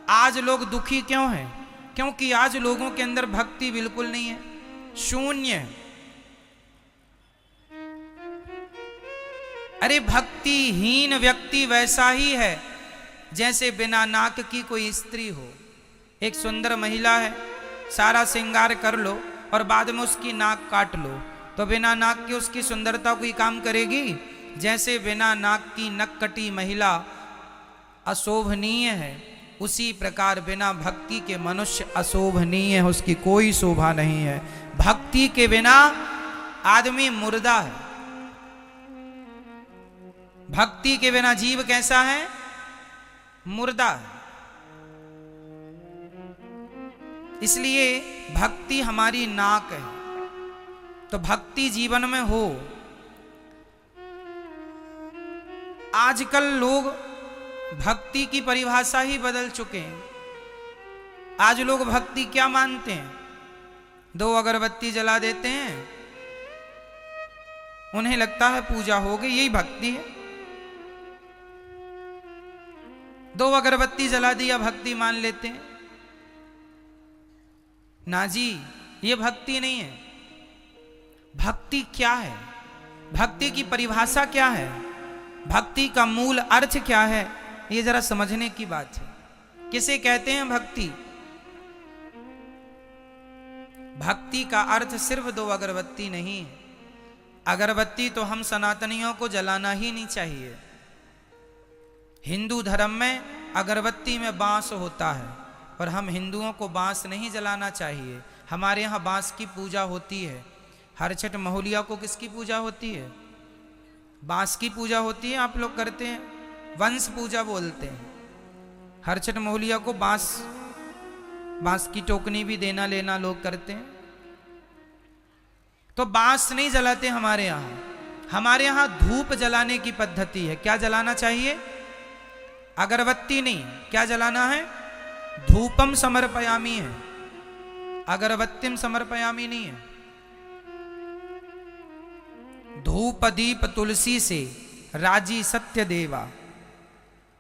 आज लोग दुखी क्यों हैं? क्योंकि आज लोगों के अंदर भक्ति बिल्कुल नहीं है, शून्य है। अरे भक्तिहीन व्यक्ति वैसा ही है जैसे बिना नाक की कोई स्त्री हो। एक सुंदर महिला है, सारा श्रृंगार कर लो और बाद में उसकी नाक काट लो, तो बिना नाक के उसकी सुंदरता कोई काम करेगी? जैसे बिना नाक की नक कटी महिला अशोभनीय है, उसी प्रकार बिना भक्ति के मनुष्य अशोभनीय है, उसकी कोई शोभा नहीं है। भक्ति के बिना आदमी मुर्दा है। भक्ति के बिना जीव कैसा है? मुर्दा है। इसलिए भक्ति हमारी नाक है। तो भक्ति जीवन में हो। आजकल लोग भक्ति की परिभाषा ही बदल चुके हैं। आज लोग भक्ति क्या मानते हैं? 2 अगरबत्ती जला देते हैं, उन्हें लगता है पूजा हो गई, यही भक्ति है। 2 अगरबत्ती जला दिया, भक्ति मान लेते हैं। ना जी, ये भक्ति नहीं है। भक्ति क्या है? भक्ति की परिभाषा क्या है? भक्ति का मूल अर्थ क्या है? ये जरा समझने की बात है। किसे कहते हैं भक्ति? भक्ति का अर्थ सिर्फ 2 अगरबत्ती नहीं है। अगरबत्ती तो हम सनातनियों को जलाना ही नहीं चाहिए। हिंदू धर्म में अगरबत्ती में बांस होता है और हम हिंदुओं को बांस नहीं जलाना चाहिए। हमारे यहाँ बांस की पूजा होती है। हर छठ महुलिया को किसकी पूजा होती है? बांस की पूजा होती है। आप लोग करते हैं, वंश पूजा बोलते हैं। हर छठ महुलिया को बांस की टोकनी भी देना लेना लोग करते हैं। तो बांस नहीं जलाते हमारे यहाँ। हमारे यहाँ धूप जलाने की पद्धति है। क्या जलाना चाहिए? अगरबत्ती नहीं। क्या जलाना है? धूपम समर्पयामी है, अगरबत्तिम समर्पयामी नहीं है। धूप दीप तुलसी से राजी सत्य देवा।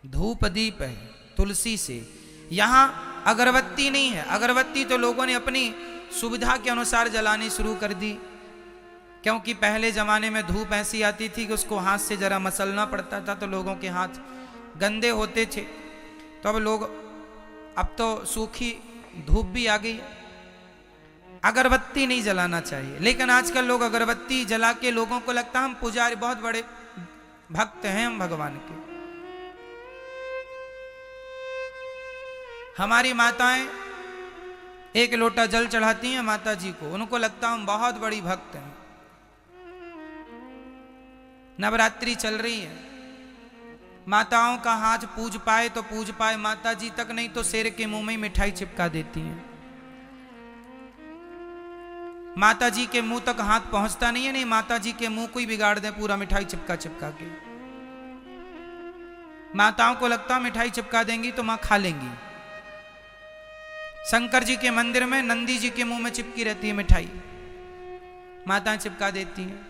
धूप दीप है तुलसी से। यहां अगरबत्ती नहीं है। अगरबत्ती तो लोगों ने अपनी सुविधा के अनुसार जलानी शुरू कर दी, क्योंकि पहले जमाने में धूप ऐसी आती थी कि उसको हाथ से जरा मसलना पड़ता था, तो लोगों के हाथ गंदे होते थे। तो अब तो सूखी धूप भी आ गई। अगरबत्ती नहीं जलाना चाहिए। लेकिन आजकल लोग अगरबत्ती जला के लोगों को लगता है हम पुजारी, बहुत बड़े भक्त हैं हम भगवान के। हमारी माताएं 1 लोटा जल चढ़ाती हैं माता जी को, उनको लगता हम बहुत बड़ी भक्त हैं। नवरात्रि चल रही है, माताओं का हाथ पूज पाए तो पूज पाए, माता जी तक नहीं तो शेर के मुंह में मिठाई चिपका देती हैं। माता जी के मुंह तक हाथ पहुंचता नहीं है, नहीं माता जी के मुंह को ही बिगाड़ दे पूरा मिठाई चिपका चिपका के। माताओं को लगता मिठाई चिपका देंगी तो मां खा लेंगी। शंकर जी के मंदिर में नंदी जी के मुंह में चिपकी रहती है मिठाई, माताएं चिपका देती हैं।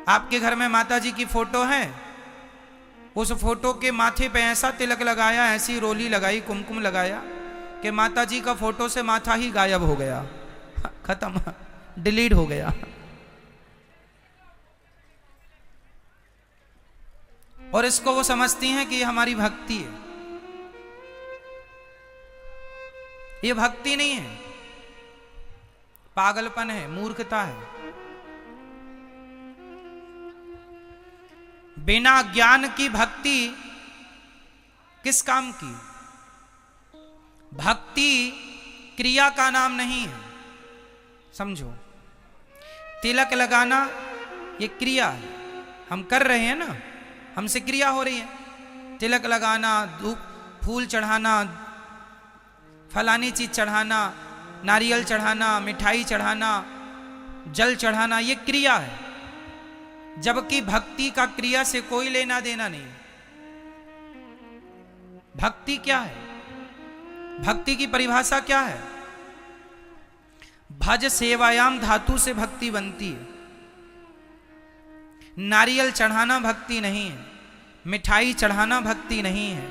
आपके घर में माता जी की फोटो है, उस फोटो के माथे पे ऐसा तिलक लगाया, ऐसी रोली लगाई, कुमकुम लगाया कि माता जी का फोटो से माथा ही गायब हो गया, खत्म, डिलीट हो गया। और इसको वो समझती हैं कि ये हमारी भक्ति है। ये भक्ति नहीं है, पागलपन है, मूर्खता है। बिना ज्ञान की भक्ति किस काम की? भक्ति क्रिया का नाम नहीं है, समझो। तिलक लगाना ये क्रिया है, हम कर रहे हैं ना, हमसे क्रिया हो रही है। तिलक लगाना, धूप फूल चढ़ाना, फलानी चीज चढ़ाना, नारियल चढ़ाना, मिठाई चढ़ाना, जल चढ़ाना, ये क्रिया है। जबकि भक्ति का क्रिया से कोई लेना देना नहीं। भक्ति क्या है? भक्ति की परिभाषा क्या है? भज सेवायाम धातु से भक्ति बनती है। नारियल चढ़ाना भक्ति नहीं है, मिठाई चढ़ाना भक्ति नहीं है।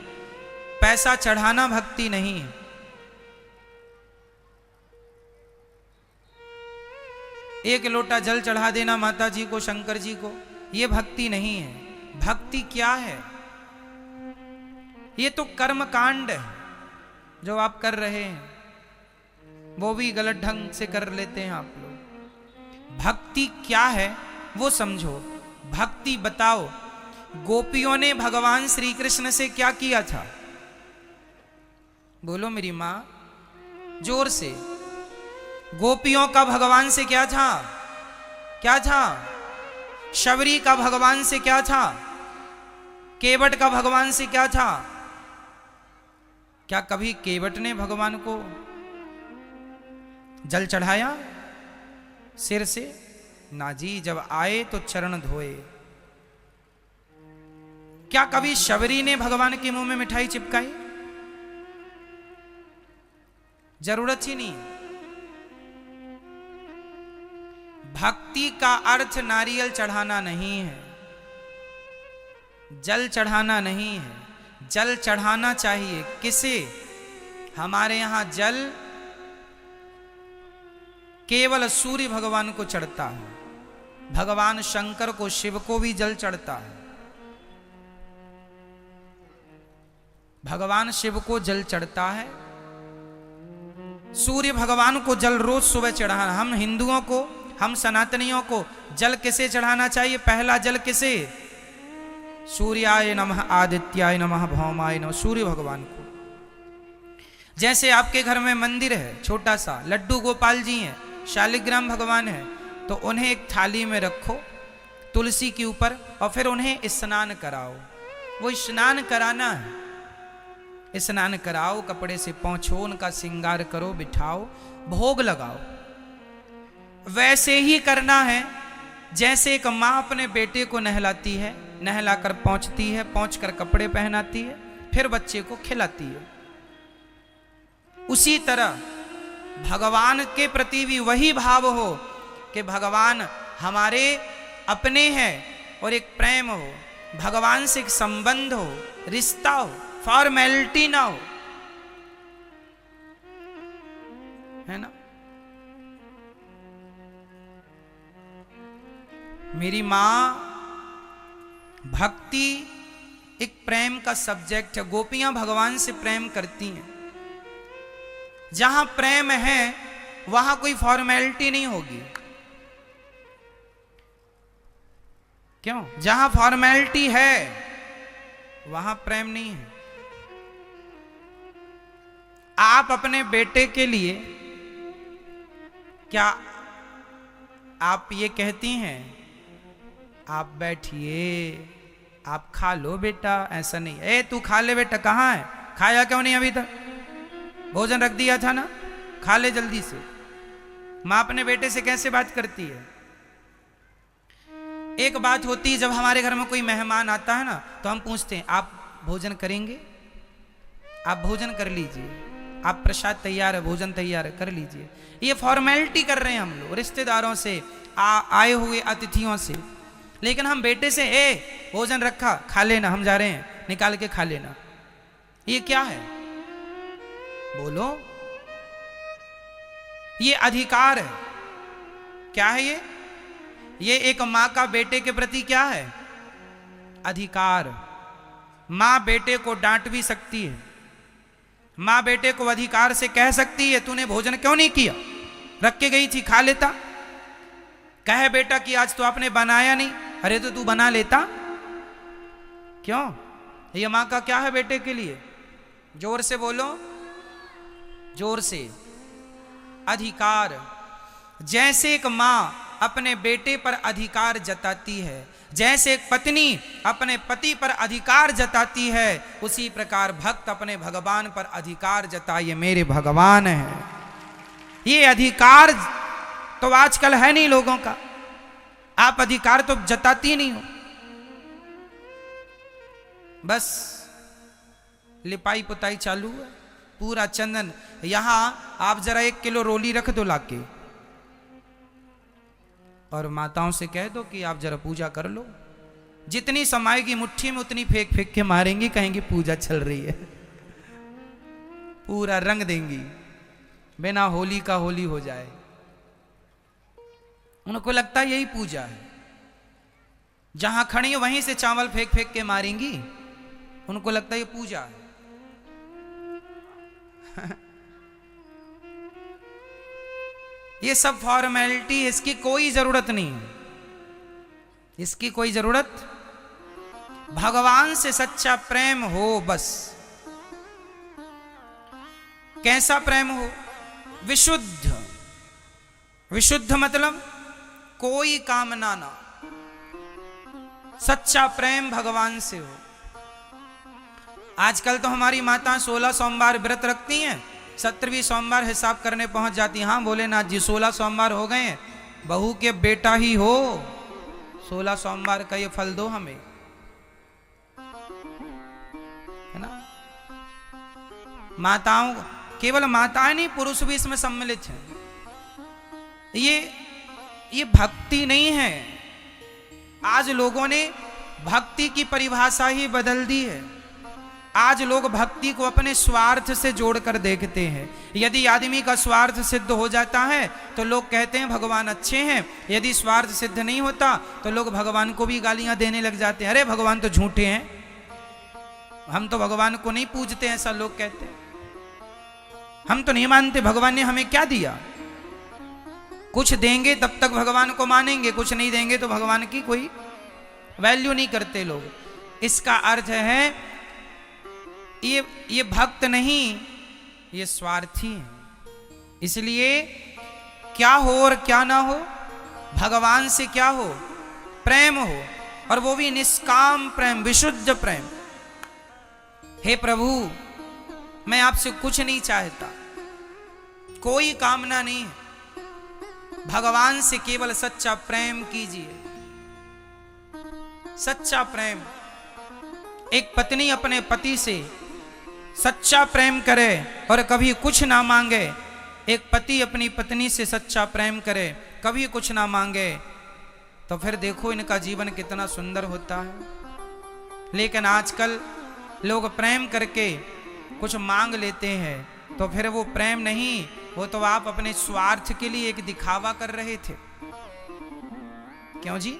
पैसा चढ़ाना भक्ति नहीं है। एक लोटा जल चढ़ा देना माता जी को, शंकर जी को, यह भक्ति नहीं है। भक्ति क्या है? ये तो कर्म कांड है जो आप कर रहे हैं, वो भी गलत ढंग से कर लेते हैं आप लोग। भक्ति क्या है वो समझो। भक्ति बताओ, गोपियों ने भगवान श्री कृष्ण से क्या किया था? बोलो मेरी मां, जोर से। गोपियों का भगवान से क्या था? क्या था? शबरी का भगवान से क्या था? केवट का भगवान से क्या था? क्या कभी केवट ने भगवान को जल चढ़ाया सिर से? ना जी, जब आए तो चरण धोए। क्या कभी शबरी ने भगवान के मुंह में मिठाई चिपकाई? जरूरत ही नहीं। भक्ति का अर्थ नारियल चढ़ाना नहीं है, जल चढ़ाना नहीं है। जल चढ़ाना चाहिए किसे? हमारे यहां जल केवल सूर्य भगवान को चढ़ता है, भगवान शंकर को, शिव को भी जल चढ़ता है। भगवान शिव को जल चढ़ता है, सूर्य भगवान को जल रोज सुबह चढ़ाना। हम हिंदुओं को, हम सनातनियों को जल किसे चढ़ाना चाहिए? पहला जल किसे? सूर्याय नमः, आदित्याय नमः, भौमाय नमः, सूर्य भगवान को। जैसे आपके घर में मंदिर है छोटा सा, लड्डू गोपाल जी हैं, शालिग्राम भगवान है, तो उन्हें एक थाली में रखो तुलसी के ऊपर और फिर उन्हें स्नान कराओ। वो स्नान कराना है, स्नान कराओ, कपड़े से पोंछो, उनका श्रृंगार करो, बिठाओ, भोग लगाओ। वैसे ही करना है जैसे एक माँ अपने बेटे को नहलाती है, नहलाकर पोंछती है, पोंछकर कपड़े पहनाती है, फिर बच्चे को खिलाती है। उसी तरह भगवान के प्रति भी वही भाव हो कि भगवान हमारे अपने हैं और एक प्रेम हो, भगवान से एक संबंध हो, रिश्ता हो, फॉर्मेलिटी ना हो, है ना। मेरी मां, भक्ति एक प्रेम का सब्जेक्ट है। गोपियां भगवान से प्रेम करती हैं। जहां प्रेम है वहां कोई फॉर्मेलिटी नहीं होगी। क्यों? जहां फॉर्मेलिटी है वहां प्रेम नहीं है। आप अपने बेटे के लिए क्या आप ये कहती हैं, आप बैठिए, आप खा लो बेटा? ऐसा नहीं। ए तू खा ले बेटा, कहाँ है? खाया क्यों नहीं अभी तक? भोजन रख दिया था ना, खा ले जल्दी से। मां अपने बेटे से कैसे बात करती है? एक बात होती है, जब हमारे घर में कोई मेहमान आता है ना, तो हम पूछते हैं आप भोजन करेंगे? आप भोजन कर लीजिए, आप प्रसाद तैयार है, भोजन तैयार है, कर लीजिए। ये फॉर्मेलिटी कर रहे हैं हम लोग रिश्तेदारों से, आए हुए अतिथियों से। लेकिन हम बेटे से, ए भोजन रखा, खा लेना, हम जा रहे हैं, निकाल के खा लेना। ये क्या है? बोलो। ये अधिकार है। क्या है ये? ये एक मां का बेटे के प्रति क्या है? अधिकार। मां बेटे को डांट भी सकती है, मां बेटे को अधिकार से कह सकती है तूने भोजन क्यों नहीं किया, रख के गई थी, खा लेता। कहे बेटा कि आज तो आपने बनाया नहीं, अरे तो तू बना लेता। क्यों? ये मां का क्या है बेटे के लिए? जोर से बोलो, जोर से। अधिकार। जैसे एक मां अपने बेटे पर अधिकार जताती है, जैसे एक पत्नी अपने पति पर अधिकार जताती है, उसी प्रकार भक्त अपने भगवान पर अधिकार जताइए। मेरे भगवान है। ये अधिकार तो आजकल है नहीं लोगों का। आप अधिकार तो जताती नहीं हो, बस लिपाई पुताई चालू है, पूरा चंदन। यहां आप जरा 1 किलो रोली रख दो लाके और माताओं से कह दो कि आप जरा पूजा कर लो। जितनी समाएगी मुट्ठी में उतनी फेंक फेंक के मारेंगी, कहेंगी पूजा चल रही है। पूरा रंग देंगी, बिना होली का होली हो जाए। उनको लगता है यही पूजा है। जहां खड़ी वहीं से चावल फेंक फेंक के मारेंगी, उनको लगता है ये पूजा है। ये सब फॉर्मेलिटी, इसकी कोई जरूरत नहीं है, इसकी कोई जरूरत। भगवान से सच्चा प्रेम हो बस। कैसा प्रेम हो? विशुद्ध। विशुद्ध मतलब कोई कामना ना, सच्चा प्रेम भगवान से हो। आजकल तो हमारी माता 16 सोमवार व्रत रखती हैं, 17वीं सोमवार हिसाब करने पहुंच जाती। हाँ भोलेनाथ जी 16 सोमवार हो गए हैं, बहू के बेटा ही हो, 16 सोमवार का ये फल दो हमें, है ना। माताओं, केवल माताएं नहीं, पुरुष भी इसमें सम्मिलित हैं। ये भक्ति नहीं है। आज लोगों ने भक्ति की परिभाषा ही बदल दी है। आज लोग भक्ति को अपने स्वार्थ से जोड़कर देखते हैं। यदि आदमी का स्वार्थ सिद्ध हो जाता है तो लोग कहते हैं भगवान अच्छे हैं, यदि स्वार्थ सिद्ध नहीं होता तो लोग भगवान को भी गालियां देने लग जाते हैं। अरे भगवान तो झूठे हैं, हम तो भगवान को नहीं पूजते, ऐसा लोग कहते हैं। हम तो नहीं मानते, भगवान ने हमें क्या दिया। कुछ देंगे तब तक भगवान को मानेंगे, कुछ नहीं देंगे तो भगवान की कोई वैल्यू नहीं करते लोग। इसका अर्थ है ये भक्त नहीं, ये स्वार्थी है। इसलिए क्या हो और क्या ना हो, भगवान से क्या हो? प्रेम हो, और वो भी निष्काम प्रेम, विशुद्ध प्रेम। हे प्रभु, मैं आपसे कुछ नहीं चाहता, कोई कामना नहीं है, भगवान से केवल सच्चा प्रेम कीजिए। सच्चा प्रेम। एक पत्नी अपने पति से सच्चा प्रेम करे और कभी कुछ ना मांगे, एक पति अपनी पत्नी से सच्चा प्रेम करे, कभी कुछ ना मांगे, तो फिर देखो इनका जीवन कितना सुंदर होता है। लेकिन आजकल लोग प्रेम करके कुछ मांग लेते हैं, तो फिर वो प्रेम नहीं, वो तो आप अपने स्वार्थ के लिए एक दिखावा कर रहे थे। क्यों जी?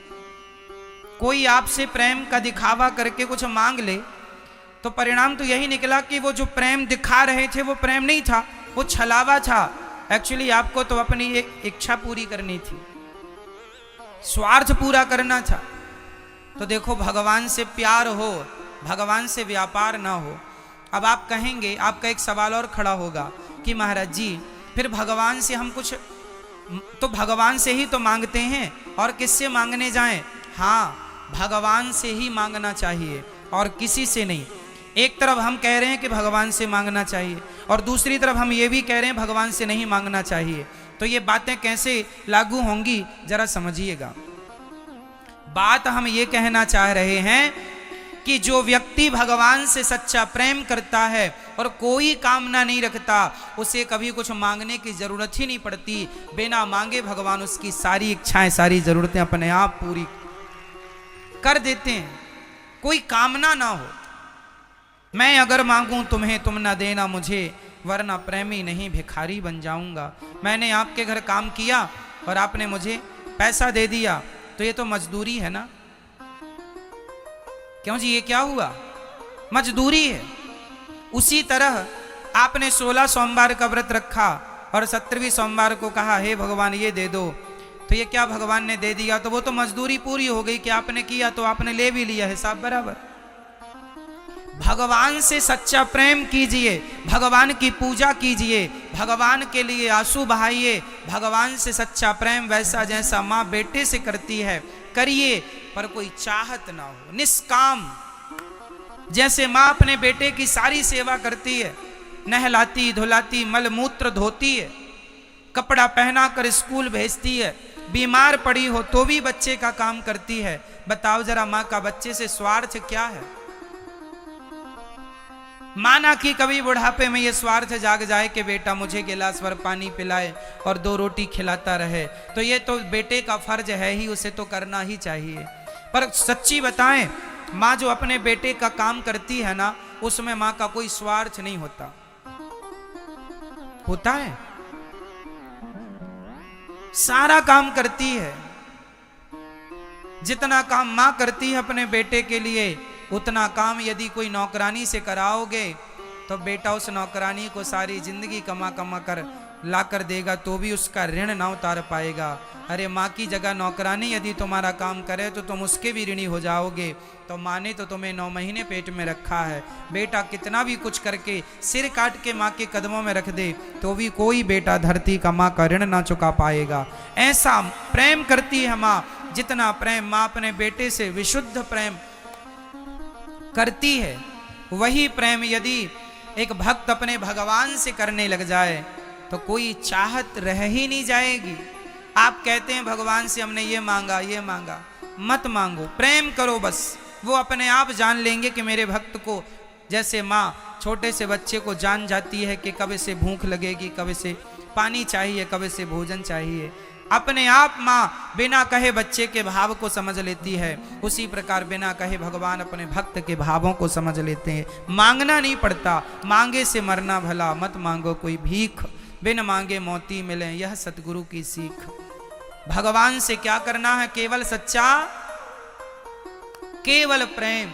कोई आपसे प्रेम का दिखावा करके कुछ मांग ले तो परिणाम तो यही निकला कि वो जो प्रेम दिखा रहे थे वो प्रेम नहीं था, वो छलावा था। एक्चुअली आपको तो अपनी एक इच्छा पूरी करनी थी, स्वार्थ पूरा करना था। तो देखो, भगवान से प्यार हो, भगवान से व्यापार ना हो। अब आप कहेंगे, आपका एक सवाल और खड़ा होगा कि महाराज जी फिर भगवान से हम कुछ तो भगवान से ही तो मांगते हैं, और किससे मांगने जाएं? हाँ, भगवान से ही मांगना चाहिए और किसी से नहीं। एक तरफ हम कह रहे हैं कि भगवान से मांगना चाहिए, और दूसरी तरफ हम ये भी कह रहे हैं भगवान से नहीं मांगना चाहिए। तो ये बातें कैसे लागू होंगी, जरा समझिएगा। बात हम ये कहना चाह रहे हैं कि जो व्यक्ति भगवान से सच्चा प्रेम करता है और कोई कामना नहीं रखता, उसे कभी कुछ मांगने की जरूरत ही नहीं पड़ती। बिना मांगे भगवान उसकी सारी इच्छाएं, सारी जरूरतें अपने आप पूरी कर देते हैं। कोई कामना ना हो, मैं अगर मांगूं तुम्हें तुम ना देना मुझे, वरना प्रेमी नहीं भिखारी बन जाऊंगा। मैंने आपके घर काम किया और आपने मुझे पैसा दे दिया, तो ये तो मजदूरी है ना। क्यों जी, ये क्या हुआ? मजदूरी है। उसी तरह आपने 16 सोमवार का व्रत रखा और 17वीं सोमवार को कहा हे भगवान ये दे दो, तो ये क्या भगवान ने दे दिया, तो वो तो मजदूरी पूरी हो गई कि आपने किया तो आपने ले भी लिया, हिसाब बराबर। भगवान से सच्चा प्रेम कीजिए, भगवान की पूजा कीजिए, भगवान के लिए आंसू बहाइए। भगवान से सच्चा प्रेम वैसा जैसा माँ बेटे से करती है करिए, पर कोई चाहत ना हो, निष्काम। जैसे माँ अपने बेटे की सारी सेवा करती है, नहलाती धुलाती, मल मूत्र धोती है, कपड़ा पहना कर स्कूल भेजती है, बीमार पड़ी हो तो भी बच्चे का काम करती है। बताओ जरा, माँ का बच्चे से स्वार्थ क्या है? माना कि कभी बुढ़ापे में ये स्वार्थ जाग जाए कि बेटा मुझे गिलास भर पानी पिलाए और 2 रोटी खिलाता रहे, तो ये तो बेटे का फर्ज है ही, उसे तो करना ही चाहिए। पर सच्ची बताएं, माँ जो अपने बेटे का काम करती है ना, उसमें माँ का कोई स्वार्थ नहीं होता। होता है? सारा काम करती है। जितना काम मां करती है अपने बेटे के लिए, उतना काम यदि कोई नौकरानी से कराओगे तो बेटा उस नौकरानी को सारी जिंदगी कमा कमा कर ला कर देगा तो भी उसका ऋण ना उतार पाएगा। अरे माँ की जगह नौकरानी यदि तुम्हारा काम करे तो तुम उसके भी ऋणी हो जाओगे। तो माँ ने तो तुम्हें 9 महीने पेट में रखा है। बेटा कितना भी कुछ करके सिर काट के माँ के कदमों में रख दे तो भी कोई बेटा धरती का माँ का ऋण ना चुका पाएगा। ऐसा प्रेम करती है माँ, जितना प्रेम माँ अपने बेटे से विशुद्ध प्रेम करती है, वही प्रेम यदि एक भक्त अपने भगवान से करने लग जाए तो कोई चाहत रह ही नहीं जाएगी। आप कहते हैं भगवान से हमने ये मांगा ये मांगा, मत मांगो, प्रेम करो बस। वो अपने आप जान लेंगे कि मेरे भक्त को, जैसे माँ छोटे से बच्चे को जान जाती है कि कब से भूख लगेगी, कब से पानी चाहिए, कब से भोजन चाहिए, अपने आप माँ बिना कहे बच्चे के भाव को समझ लेती है। उसी प्रकार बिना कहे भगवान अपने भक्त के भावों को समझ लेते हैं। मांगना नहीं पड़ता, मांगे से मरना भला, मत मांगो कोई भीख, बिन मांगे मोती मिले, यह सतगुरु की सीख। भगवान से क्या करना है? केवल सच्चा, केवल प्रेम।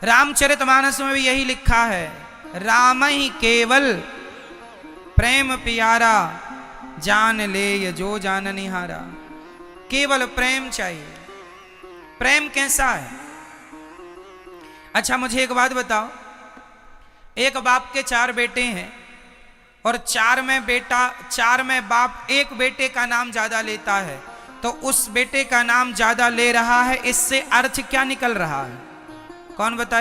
रामचरितमानस में भी यही लिखा है, राम ही केवल प्रेम प्यारा, जान ले ये जो जान निहारा। केवल प्रेम चाहिए। प्रेम कैसा है? अच्छा मुझे एक बात बताओ, एक बाप के 4 बेटे हैं और 4 में बाप एक बेटे का नाम ज्यादा लेता है, तो उस बेटे का नाम ज्यादा ले रहा है, इससे अर्थ क्या निकल रहा है? कौन बताए?